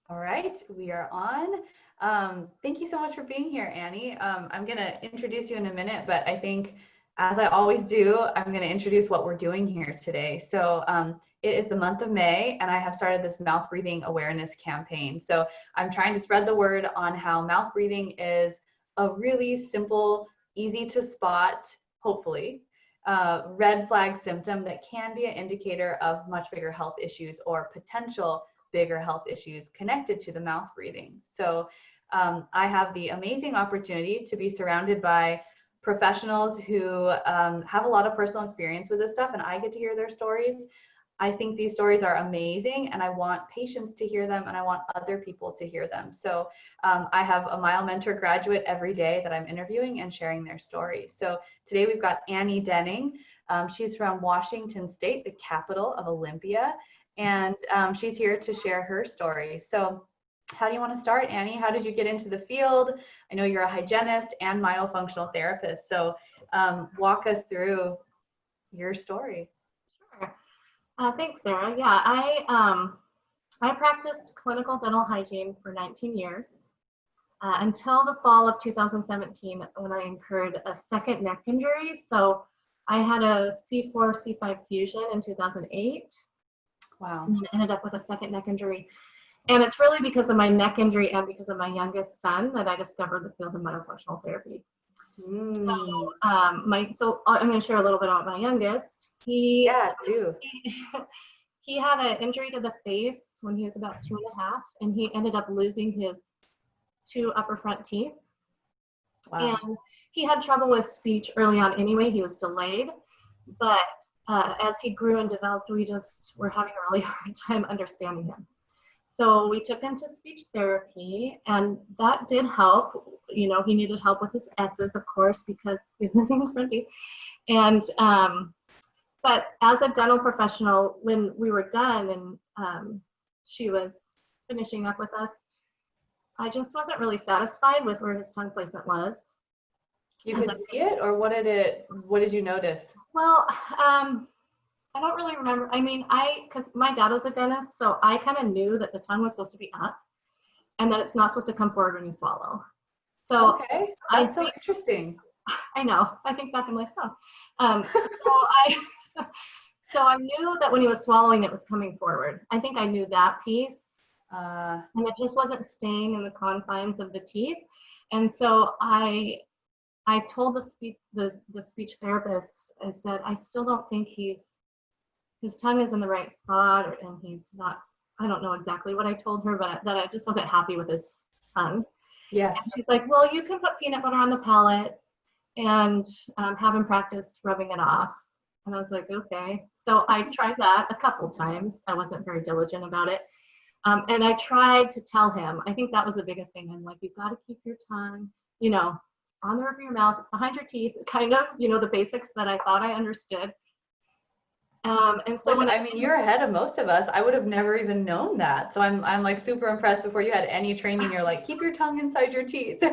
All right, we are on. Thank you so much for being here, Annie. I'm going to introduce you in a minute, but I think, as I always do, I'm going to introduce what we're doing here today. It is the month of May, and I have started this mouth breathing awareness campaign. So, I'm trying to spread the word on how mouth breathing is a really simple, easy to spot, hopefully, red flag symptom that can be an indicator of much bigger health issues or potential bigger health issues connected to the mouth breathing. I have the amazing opportunity to be surrounded by professionals who have a lot of personal experience with this stuff, and I get to hear their stories. I think these stories are amazing, and I want patients to hear them, and I want other people to hear them. I have a Mile Mentor graduate every day that I'm interviewing and sharing their stories. So today we've got Annie Denning. She's from Washington State, the capital of Olympia, and she's here to share her story. So how do you want to start, Annie? How did you get into the field? I know you're a hygienist and myofunctional therapist, so walk us through your story. Sure. Thanks, Sarah. Yeah, I practiced clinical dental hygiene for 19 years until the fall of 2017 when I incurred a second neck injury. So I had a C4, C5 fusion in 2008. Wow. And then ended up with a second neck injury. And it's really because of my neck injury and because of my youngest son that I discovered the field of myofunctional therapy. So I'm going to share a little bit about my youngest. Do. He had an injury to the face when he was about 2.5, and he ended up losing his 2 upper front teeth. Wow. And he had trouble with speech early on anyway. He was delayed, but as he grew and developed, we just were having a really hard time understanding him. So we took him to speech therapy, and that did help. You know, he needed help with his S's, of course, because he's missing his front teeth. And but as a dental professional, when we were done and she was finishing up with us, I just wasn't really satisfied with where his tongue placement was. You could see it, or what did you notice? Well, I don't really remember. I mean, because my dad was a dentist, so I kind of knew that the tongue was supposed to be up and that it's not supposed to come forward when you swallow. So okay, that's so interesting. I know. I think back, I'm like, oh. So I knew that when he was swallowing, it was coming forward. I think I knew that piece. And it just wasn't staying in the confines of the teeth. And so I told the speech therapist, I said, I still don't think his tongue is in the right spot, and he's not, I don't know exactly what I told her, but that I just wasn't happy with his tongue. Yeah. And she's like, well, you can put peanut butter on the palate and have him practice rubbing it off. And I was like, okay. So I tried that a couple times. I wasn't very diligent about it. And I tried to tell him, I think that was the biggest thing. I'm like, you've got to keep your tongue, you know, on the roof of your mouth, behind your teeth, kind of, you know, the basics that I thought I understood. And so I mean, you're ahead of most of us. I would have never even known that. So I'm like super impressed. Before you had any training, you're like, keep your tongue inside your teeth. Well,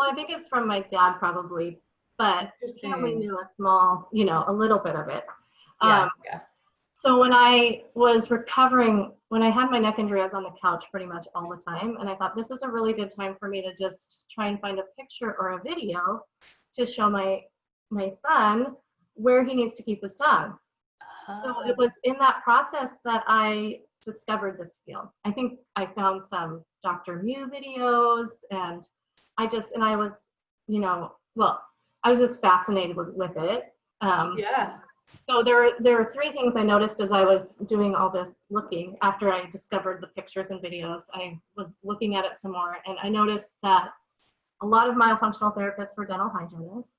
I think it's from my dad probably, but he only knew a small, you know, a little bit of it. Yeah. So when I was recovering, when I had my neck injury, I was on the couch pretty much all the time. And I thought this is a really good time for me to just try and find a picture or a video to show my son where he needs to keep his tongue. So it was in that process that I discovered this field. I think I found some Dr. Mew videos, and I was, you know, well, I was just fascinated with it. Yeah. So there were 3 things I noticed as I was doing all this looking. After I discovered the pictures and videos, I was looking at it some more, and I noticed that a lot of myofunctional therapists were dental hygienists.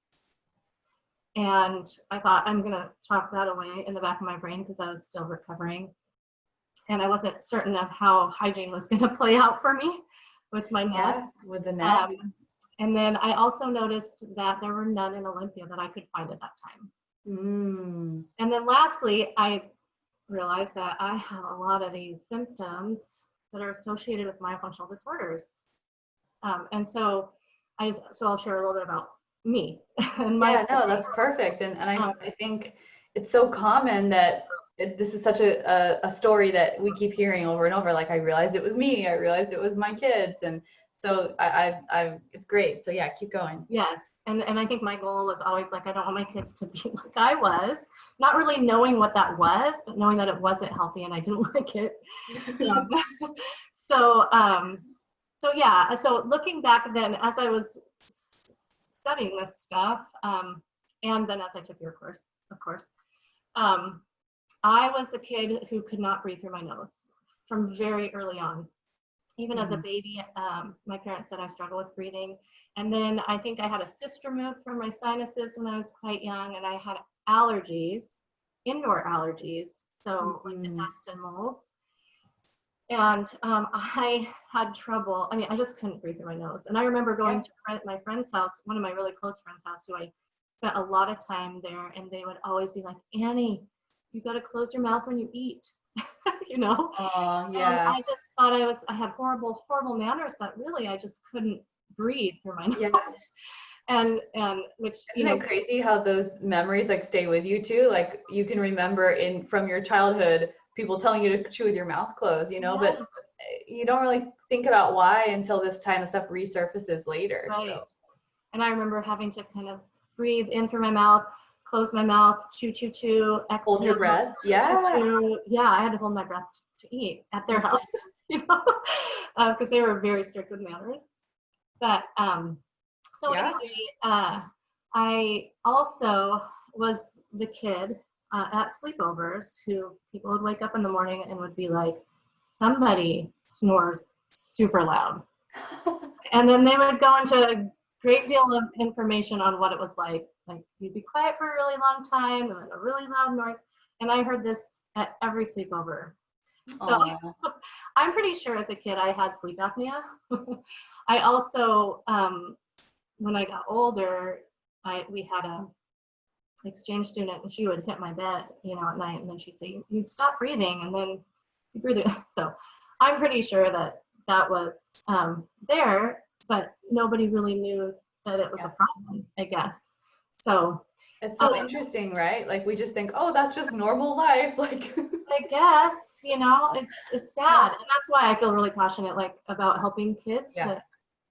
And I thought, I'm going to chalk that away in the back of my brain because I was still recovering. And I wasn't certain of how hygiene was going to play out for me with my neck. Yeah, with the neck. And then I also noticed that there were none in Olympia that I could find at that time. And then lastly, I realized that I have a lot of these symptoms that are associated with myofunctional disorders. And so I'll share a little bit about me and my no, that's perfect. And I think it's so common that this is such a story that we keep hearing over and over. Like, I realized it was me. I realized it was my kids. And so it's great. So yeah, keep going. Yes. And I think my goal was always like, I don't want my kids to be like I was, not really knowing what that was, but knowing that it wasn't healthy and I didn't like it. So, so yeah, so looking back then, as I was studying this stuff, and then as I took your course, of course, I was a kid who could not breathe through my nose from very early on. Even as a baby, my parents said I struggle with breathing. And then I think I had a cyst removed from my sinuses when I was quite young, and I had allergies, indoor allergies, so like to dust and molds. And I had trouble. I mean, I just couldn't breathe through my nose. And I remember going to my friend's house, one of my really close friends' house, who I spent a lot of time there, and they would always be like, Annie, you got to close your mouth when you eat. You know? Oh, yeah. And I just thought I had horrible manners, but really I just couldn't breathe through my nose. Yes. And which, isn't it crazy how those memories like stay with you too? Like you can remember from your childhood people telling you to chew with your mouth closed, you know, but you don't really think about why until this kind of stuff resurfaces later. Right. So. And I remember having to kind of breathe in through my mouth, close my mouth, chew, exhale. Hold your breath. Chew. Yeah, I had to hold my breath to eat at their house, you know, because they were very strict with manners. But anyway, I also was the kid at sleepovers who people would wake up in the morning and would be like, somebody snores super loud. And then they would go into a great deal of information on what it was like you'd be quiet for a really long time and then a really loud noise. And I heard this at every sleepover. So I'm pretty sure as a kid I had sleep apnea. I also, when I got older, we had a exchange student, and she would hit my bed, you know, at night, and then she'd say, "You'd stop breathing," and then you breathe it. So I'm pretty sure that was there, but nobody really knew that it was a problem, I guess. So it's so interesting, right? Like we just think, oh, that's just normal life. Like I guess, you know, it's sad. And that's why I feel really passionate about helping kids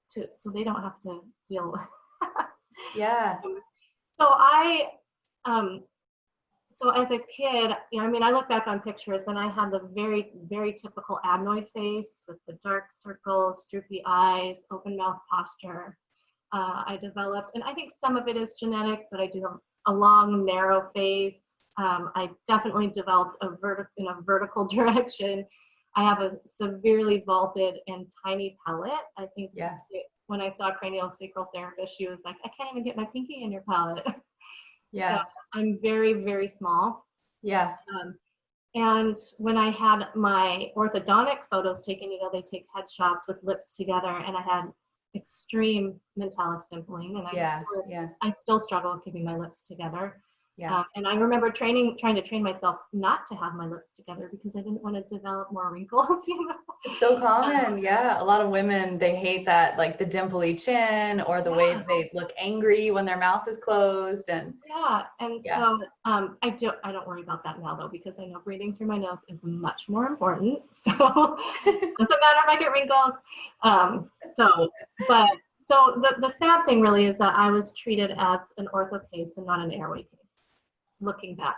so they don't have to deal with that. Yeah. So as a kid, you know, I mean, I look back on pictures and I had the very, very typical adenoid face with the dark circles, droopy eyes, open mouth posture. I developed, and I think some of it is genetic, but I do have a long, narrow face. I definitely developed in a vertical direction. I have a severely vaulted and tiny palate. I think when I saw a craniosacral therapist, she was like, I can't even get my pinky in your palate. Yeah. So I'm very, very small. Yeah. And when I had my orthodontic photos taken, you know, they take headshots with lips together, and I had extreme mentalis dimpling, and I still struggle with keeping my lips together. Yeah. And I remember trying to train myself not to have my lips together because I didn't want to develop more wrinkles, you know. It's so common. A lot of women, they hate that, like the dimply chin or the way they look angry when their mouth is closed. And so I don't worry about that now though, because I know breathing through my nose is much more important. So doesn't matter if I get wrinkles. So the sad thing really is that I was treated as an ortho case and not an airway case. Looking back.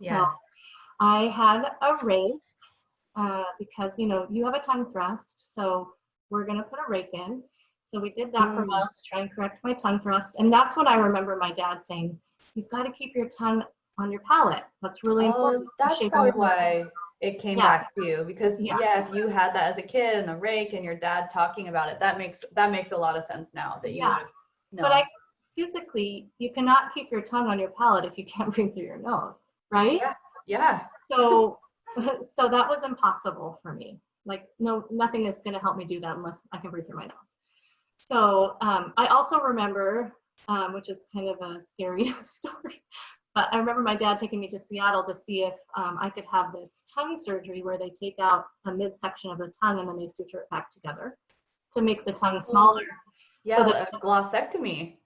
So I had a rake because, you know, you have a tongue thrust, so we're going to put a rake in. So we did that for a while to try and correct my tongue thrust. And that's when I remember my dad saying, you've got to keep your tongue on your palate. That's really important. That's probably why it came back to you, because if you had that as a kid and the rake and your dad talking about it, that makes a lot of sense now that you would have known. But physically, you cannot keep your tongue on your palate if you can't breathe through your nose, right? Yeah. So that was impossible for me. Like, nothing is going to help me do that unless I can breathe through my nose. So I also remember, which is kind of a scary story, but I remember my dad taking me to Seattle to see if I could have this tongue surgery where they take out a midsection of the tongue and then they suture it back together to make the tongue smaller. Yeah, so a glossectomy.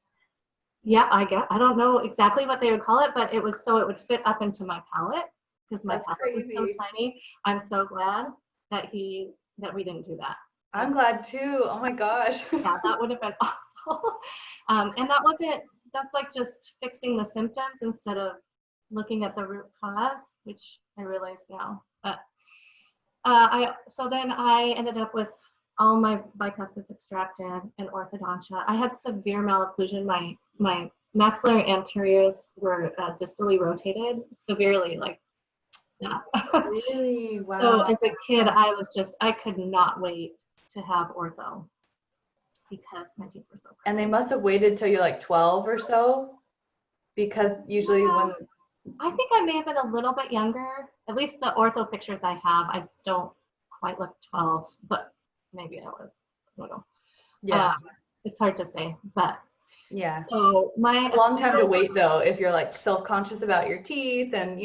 Yeah, I don't know exactly what they would call it, but it was so it would fit up into my palate because my palate was so tiny. I'm so glad that we didn't do that. I'm glad too. Oh my gosh. Yeah, that would have been awful. And that's like just fixing the symptoms instead of looking at the root cause, which I realize now. But so then I ended up with all my bicuspids extracted and orthodontia. I had severe malocclusion. My maxillary anteriors were distally rotated severely, like that. Really? Wow. So as a kid, I could not wait to have ortho because my teeth were so crooked. And they must have waited till you're like 12 or so, because usually when I think I may have been a little bit younger. At least the ortho pictures I have, I don't quite look 12, but maybe I was. I don't know. Yeah. It's hard to say, but yeah. So a long time to wait though, if you're like self-conscious about your teeth and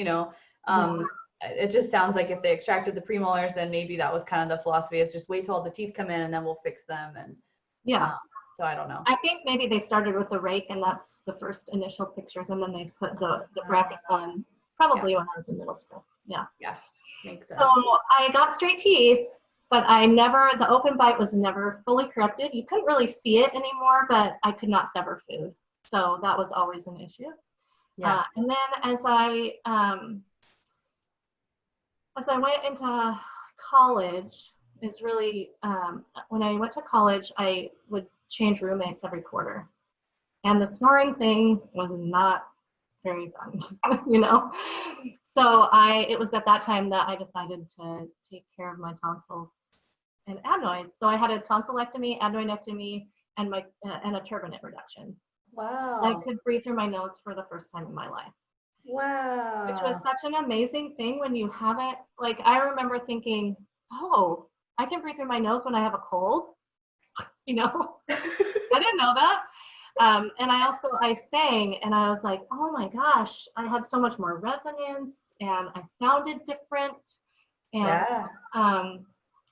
it just sounds like if they extracted the premolars, then maybe that was kind of the philosophy, is just wait till all the teeth come in and then we'll fix them. And so I don't know. I think maybe they started with the rake and that's the first initial pictures, and then they put the brackets on probably when I was in middle school. Yeah. Makes sense. So I got straight teeth, but the open bite was never fully corrected. You couldn't really see it anymore, but I could not sever food. So that was always an issue. Yeah. And then as I went into college, is really, when I went to college, I would change roommates every quarter. And the snoring thing was not very fun, So it was at that time that I decided to take care of my tonsils and adenoids. So I had a tonsillectomy, adenoidectomy, and a turbinate reduction. Wow. I could breathe through my nose for the first time in my life. Wow. Which was such an amazing thing when you haven't, like, I remember thinking, oh, I can breathe through my nose when I have a cold. I didn't know that. And I sang, and I was like, oh my gosh, I had so much more resonance and I sounded different. And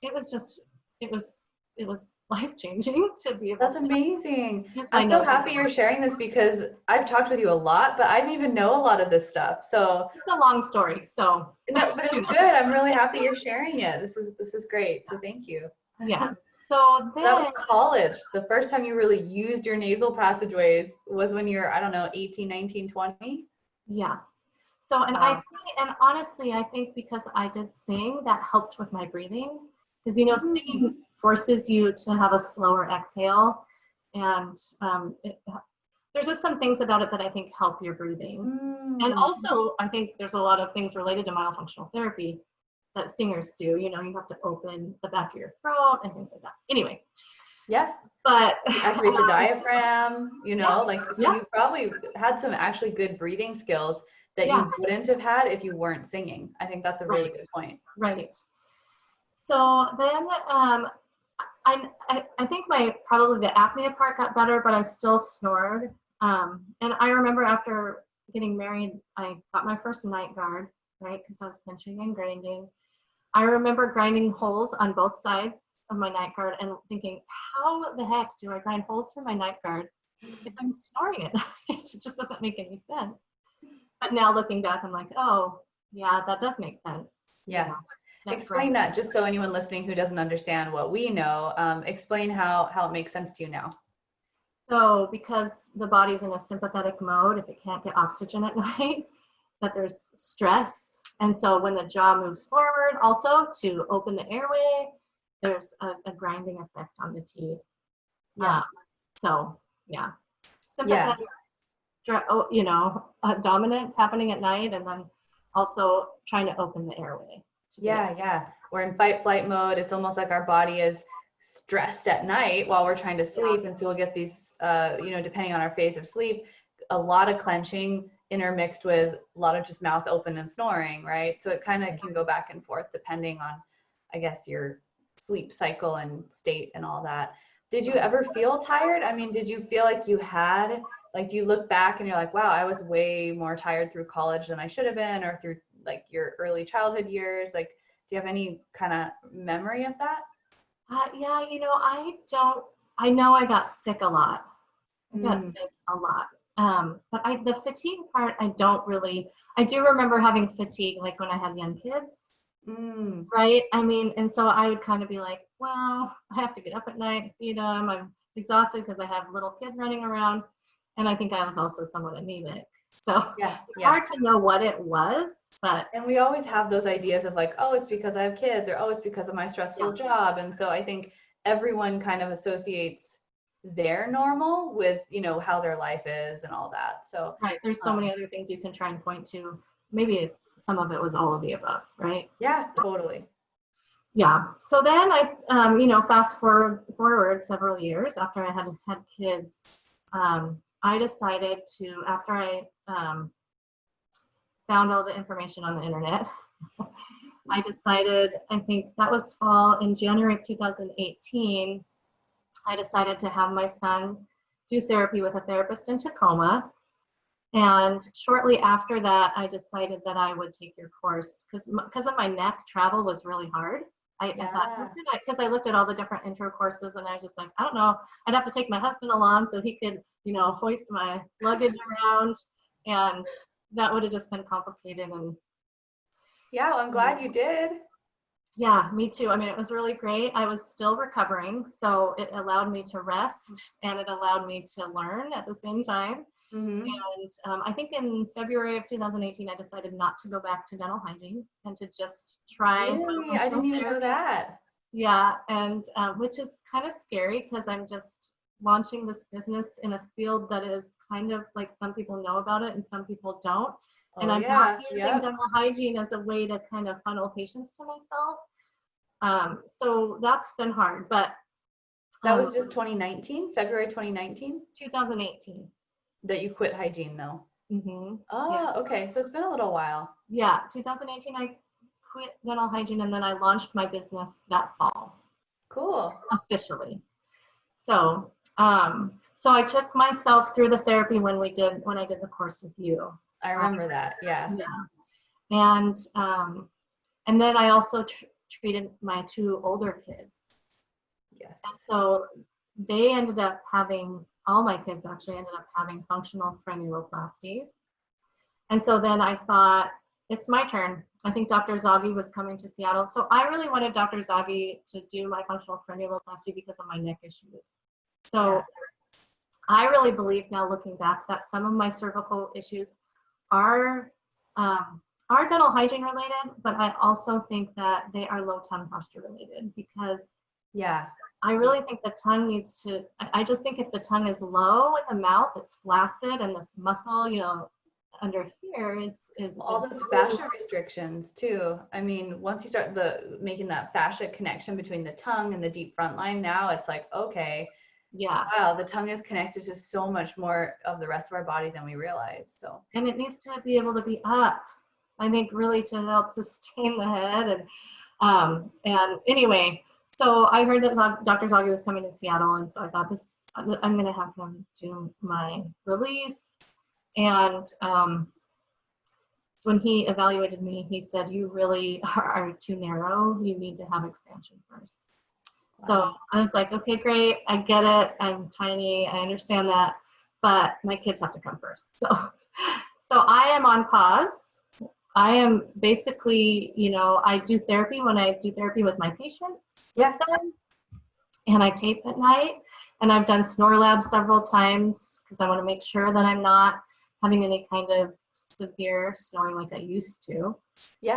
it was life-changing to be able That's amazing. use my I'm so nose happy you're sharing this, because I've talked with you a lot, but I didn't even know a lot of this stuff. So it's a long story. So no, but it's good. I'm really happy you're sharing it. This is great. So thank you. Yeah. So then that was college. The first time you really used your nasal passageways was when you're, I don't know, 18, 19, 20? Yeah. So, and honestly, I think because I did sing, that helped with my breathing. Because, singing forces you to have a slower exhale. And there's just some things about it that I think help your breathing. And also, I think there's a lot of things related to myofunctional therapy that singers do. You have to open the back of your throat and things like that. Anyway. Yeah. But activate the diaphragm, so you probably had some actually good breathing skills that you wouldn't have had if you weren't singing. I think that's a really good point. Right. So then I think probably the apnea part got better, but I still snored. And I remember after getting married, I got my first night guard, right? Because I was pinching and grinding. I remember grinding holes on both sides of my night guard and thinking, how the heck do I grind holes for my night guard if I'm snoring at night? It just doesn't make any sense. But now looking back, I'm like, oh, yeah, that does make sense. Yeah. Explain that, just so anyone listening who doesn't understand what we know, explain how it makes sense to you now. So because the body's in a sympathetic mode, if it can't get oxygen at night, that there's stress. And so when the jaw moves forward, also to open the airway, there's a grinding effect on the teeth. Yeah. Sympathetic, dominance happening at night, and then also trying to open the airway. We're in fight flight mode. It's almost like our body is stressed at night while we're trying to sleep. And so we'll get these, depending on our phase of sleep, a lot of clenching intermixed with a lot of just mouth open and snoring, right? So it kind of can go back and forth depending on, I guess, your sleep cycle and state and all that. Did you ever feel tired? I mean, did you feel like you had, do you look back and you're like, wow, I was way more tired through college than I should have been, or through your early childhood years? Do you have any kind of memory of that? I know I got sick a lot. I got sick a lot. But the fatigue part, I do remember having fatigue like when I had young kids, right? I mean, and so I would kind of be like, well, I have to get up at night, feed them. I'm exhausted because I have little kids running around. And I think I was also somewhat anemic. So it's hard to know what it was, but. And we always have those ideas of like, oh, it's because I have kids, or oh, it's because of my stressful job. And so I think everyone kind of associates their normal with, you know, how their life is and all that. So right, there's so many other things you can try and point to. Maybe it's some of it was all of the above, right? Yeah, totally. Yeah. So then I, you know, fast forward several years after I had kids, I decided to, after I found all the information on the internet, I decided, I think that was fall, in January of 2018, I decided to have my son do therapy with a therapist in Tacoma. And shortly after that, I decided that I would take your course because of my neck, travel was really hard. I thought, because I looked at all the different intro courses and I was just like, I don't know, I'd have to take my husband along so he could, you know, hoist my luggage around, and that would have just been complicated. And yeah, well, I'm glad you did. Yeah, me too. I mean, it was really great. I was still recovering, so it allowed me to rest and it allowed me to learn at the same time. And I think in February of 2018, I decided not to go back to dental hygiene and to just try. Really? I didn't even know that. Yeah, and which is kind of scary because I'm just launching this business in a field that is kind of like some people know about it and some people don't. And I'm not using dental hygiene as a way to kind of funnel patients to myself. So that's been hard, but. That was just 2019, February 2019? 2018. That you quit hygiene though. Oh, okay. So it's been a little while. Yeah, 2018, I quit dental hygiene and then I launched my business that fall. Cool. Officially. So, so I took myself through the therapy when I did the course with you. I remember that. Yeah. And then I also treated my 2 older kids. Yes. And so they ended up having, all my kids actually ended up having functional frenuloplasties. And so then I thought, it's my turn. I think Dr. Zaghi was coming to Seattle. So I really wanted Dr. Zaghi to do my functional frenuloplasty because of my neck issues. So I really believe now, looking back, that some of my cervical issues are dental hygiene related, but I also think that they are low tongue posture related because I really think the tongue needs to, I just think if the tongue is low in the mouth, it's flaccid, and this muscle, you know, under here is all those fascia restrictions too. I mean, once you start making that fascia connection between the tongue and the deep front line, now it's like, okay, wow, the tongue is connected to so much more of the rest of our body than we realize. So, and it needs to be able to be up, I think, really to help sustain the head. And anyway, so I heard that Dr. Zaghi was coming to Seattle, and so I thought, I'm going to have him do my release. And when he evaluated me, he said, you really are too narrow. You need to have expansion first. Wow. So I was like, okay, great. I get it. I'm tiny. I understand that. But my kids have to come first. So I am on pause. I am basically, you know, I do therapy when I do therapy with my patients. And I tape at night. And I've done snore labs several times because I want to make sure that I'm not having any kind of severe snoring like I used to.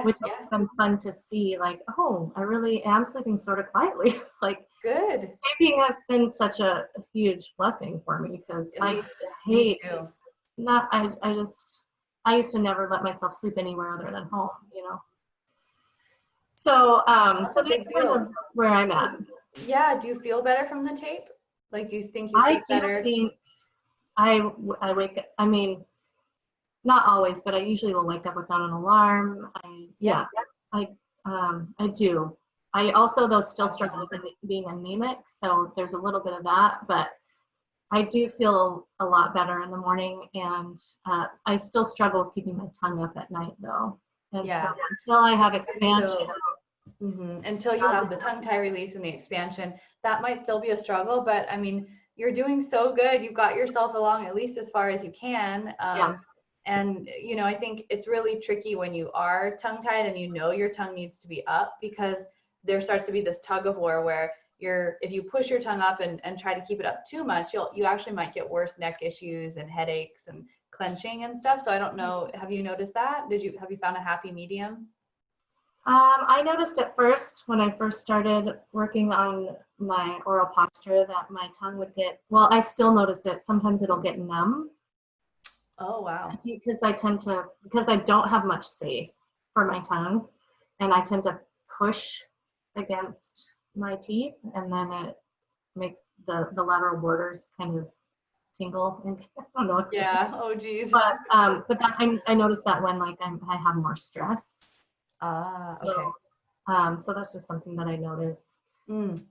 Which has been fun to see, like, oh, I really am sleeping sort of quietly. Like, good. Taping has been such a huge blessing for me because I used to hate, I used to never let myself sleep anywhere other than home, you know. So, so that's kind of where I'm at. Yeah. Do you feel better from the tape? Like, do you think you sleep better? I think I wake up, I mean, not always, but I usually will wake up without an alarm. I do. I also, though, still struggle with being anemic, so there's a little bit of that, but I do feel a lot better in the morning, and I still struggle with keeping my tongue up at night, though. And so until I have expansion. Until you have the tongue tie release and the expansion, that might still be a struggle, but I mean, you're doing so good. You've got yourself along at least as far as you can. Yeah. And, you know, I think it's really tricky when you are tongue tied and you know your tongue needs to be up, because there starts to be this tug of war where if you push your tongue up and try to keep it up too much, you actually might get worse neck issues and headaches and clenching and stuff. So I don't know, have you noticed that? Have you found a happy medium? I noticed at first when I first started working on my oral posture that my tongue would get, well, I still notice it. Sometimes it'll get numb. Oh, wow. Because I don't have much space for my tongue, and I tend to push against my teeth, and then it makes the lateral borders kind of tingle, and I don't know what's Yeah. Oh, geez. but that I noticed that when like I have more stress. Ah, So, okay. so that's just something that I notice. Mm.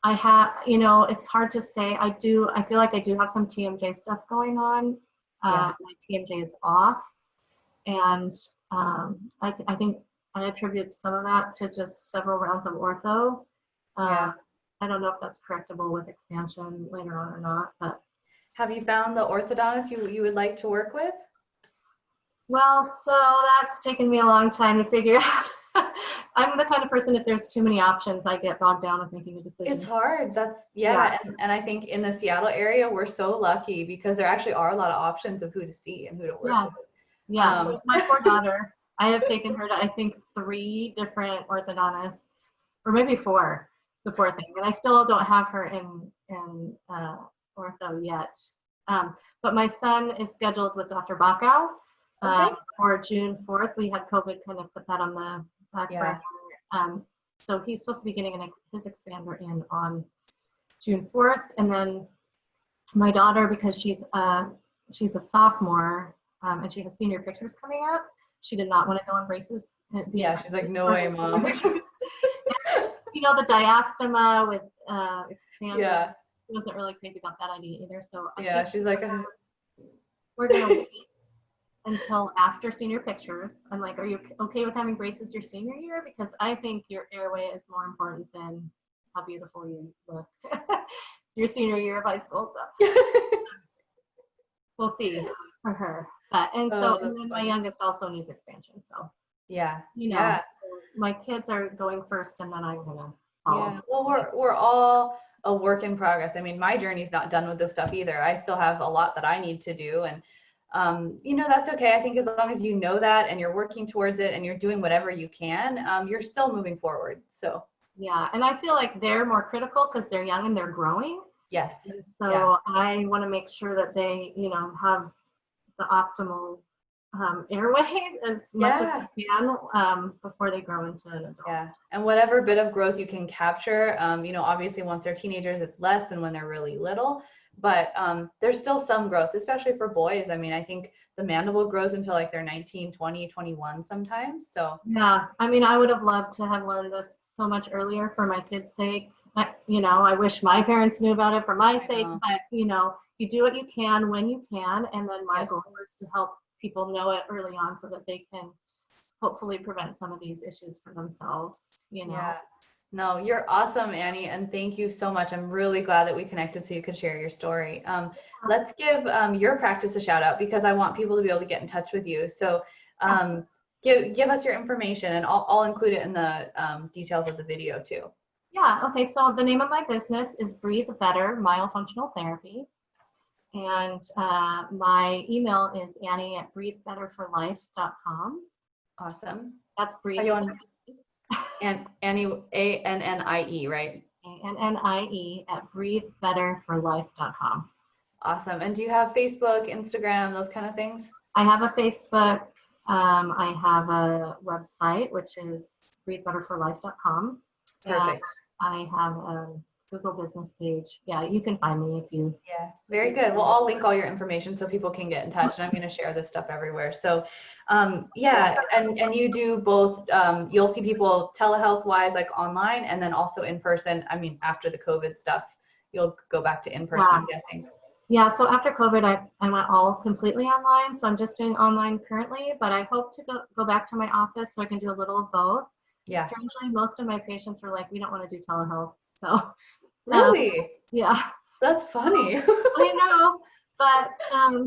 I have, you know, it's hard to say. I feel like I do have some TMJ stuff going on. Yeah. My TMJ is off, and I think I attribute some of that to just several rounds of ortho. Yeah. I don't know if that's correctable with expansion later on or not, but. Have you found the orthodontist you would like to work with? Well, so that's taken me a long time to figure out. I'm the kind of person, if there's too many options, I get bogged down with making a decision. It's hard. Yeah. And I think in the Seattle area, we're so lucky because there actually are a lot of options of who to see and who to work with. Yeah. So my poor daughter, I have taken her to, I think, 3 different orthodontists, or maybe 4, the poor thing. And I still don't have her in ortho yet. But my son is scheduled with Dr. Bacow. Okay. For June 4th. We had COVID kind of put that on the back burner. So he's supposed to be getting his expander in on June 4th. And then my daughter, because she's a sophomore and she has senior pictures coming up, she did not want to go on braces. Yeah, she's like, no way, Mom. You know, the diastema with expander. Yeah. She wasn't really crazy about that idea either. So yeah, she's like, we're going to wait until after senior pictures. I'm like, are you okay with having braces your senior year? Because I think your airway is more important than how beautiful you look your senior year of high school. So we'll see for her. But and then my youngest also needs expansion. So yeah, you know, my kids are going first, and then I'm gonna follow. Yeah, well, we're all a work in progress. I mean, my journey's not done with this stuff either. I still have a lot that I need to do, and you know, that's okay. I think as long as you know that and you're working towards it and you're doing whatever you can, you're still moving forward. So yeah, and I feel like they're more critical because they're young and they're growing. Yes. And so I want to make sure that they, you know, have the optimal airway as much as they can before they grow into an adult. Yeah, and whatever bit of growth you can capture, you know, obviously once they're teenagers, it's less than when they're really little. But there's still some growth, especially for boys. I mean, I think the mandible grows until like they're 19, 20, 21 sometimes. So yeah, I mean, I would have loved to have learned this so much earlier for my kids' sake. You know, I wish my parents knew about it for my sake, but you know, you do what you can when you can. And then my goal is to help people know it early on so that they can hopefully prevent some of these issues for themselves, you know. Yeah. No, you're awesome, Annie, and thank you so much. I'm really glad that we connected so you could share your story. Let's give your practice a shout out because I want people to be able to get in touch with you. So give us your information, and I'll include it in the details of the video too. Yeah, okay, so the name of my business is Breathe Better Myofunctional Therapy. And my email is Annie@breathebetterforlife.com. Awesome. That's Breathe. And Annie, ANNIE, right? ANNIE at breathebetterforlife.com. Awesome. And do you have Facebook, Instagram, those kind of things? I have a Facebook. I have a website, which is breathebetterforlife.com. Perfect. And I have a Google business page. Yeah, you can find me if you. Yeah, very good. Well, I'll link all your information so people can get in touch, and I'm going to share this stuff everywhere. So yeah, and you do both, you'll see people telehealth wise, like online, and then also in person. I mean, after the COVID stuff, you'll go back to in person, I'm guessing. Yeah, so after COVID, I went all completely online. So I'm just doing online currently, but I hope to go back to my office so I can do a little of both. Yeah. Strangely, most of my patients were like, we don't want to do telehealth. So really? yeah. That's funny. I know, but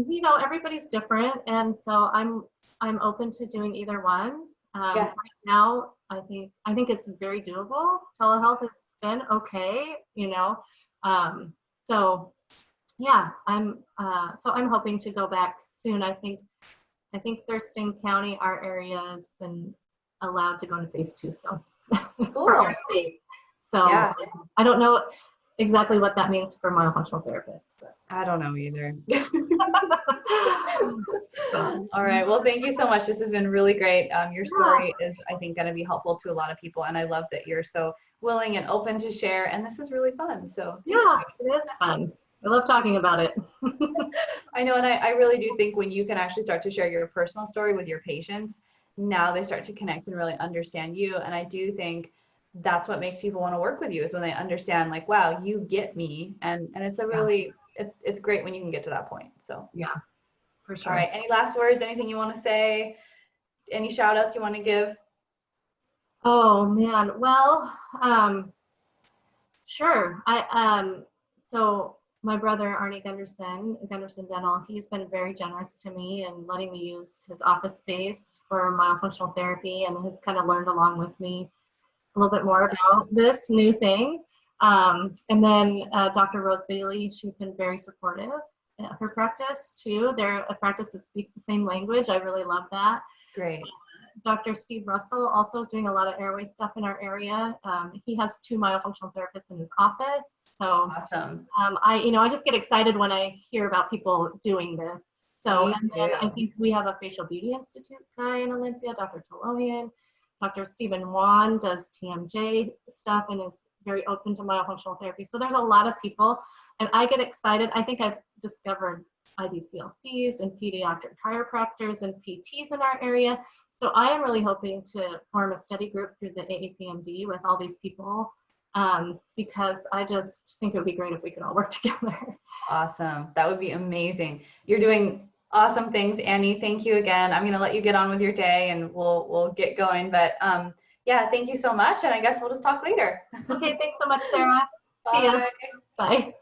you know, everybody's different, and so I'm open to doing either one. Yeah. Right now, I think it's very doable. Telehealth has been okay, you know. So yeah, I'm hoping to go back soon. I think Thurston County, our area, has been allowed to go into phase 2, so for our Cool. state. So Yeah. I don't know exactly what that means for myofunctional therapists, but I don't know either. so, All right. Well, thank you so much. This has been really great. Your yeah, story is, I think, going to be helpful to a lot of people. And I love that you're so willing and open to share. And this is really fun. So thank yeah, you. it is fun. I love talking about it. I know. And I really do think when you can actually start to share your personal story with your patients, now they start to connect and really understand you. And I do think that's what makes people want to work with you is when they understand, like, wow, you get me. And it's a Yeah, really, it's great when you can get to that point. So, yeah, for all sure. right. Any last words? Anything you want to say? Any shout outs you want to give? Oh man, well, sure. So my brother Arnie Gunderson Dental, he's been very generous to me and letting me use his office space for myofunctional therapy, and has kind of learned along with me a little bit more about this new thing. And then Dr. Rose Bailey, she's been very supportive at her practice too. They're a practice that speaks the same language. I really love that. Great. Dr. Steve Russell also is doing a lot of airway stuff in our area. He has 2 myofunctional therapists in his office. So Awesome. I just get excited when I hear about people doing this. So, Me and then I too. think we have a Facial Beauty Institute guy in Olympia, Dr. Tolonian. Dr. Stephen Wan does TMJ stuff and is very open to myofunctional therapy. So there's a lot of people, and I get excited. I think I've discovered IBCLCs and pediatric chiropractors and PTs in our area. So I am really hoping to form a study group through the AAPMD with all these people, because I just think it would be great if we could all work together. Awesome. That would be amazing. You're doing awesome things, Annie. Thank you again. I'm going to let you get on with your day and we'll get going. But yeah, thank you so much. And I guess we'll just talk later. Okay, thanks so much, Sarah. See ya. Bye. Bye.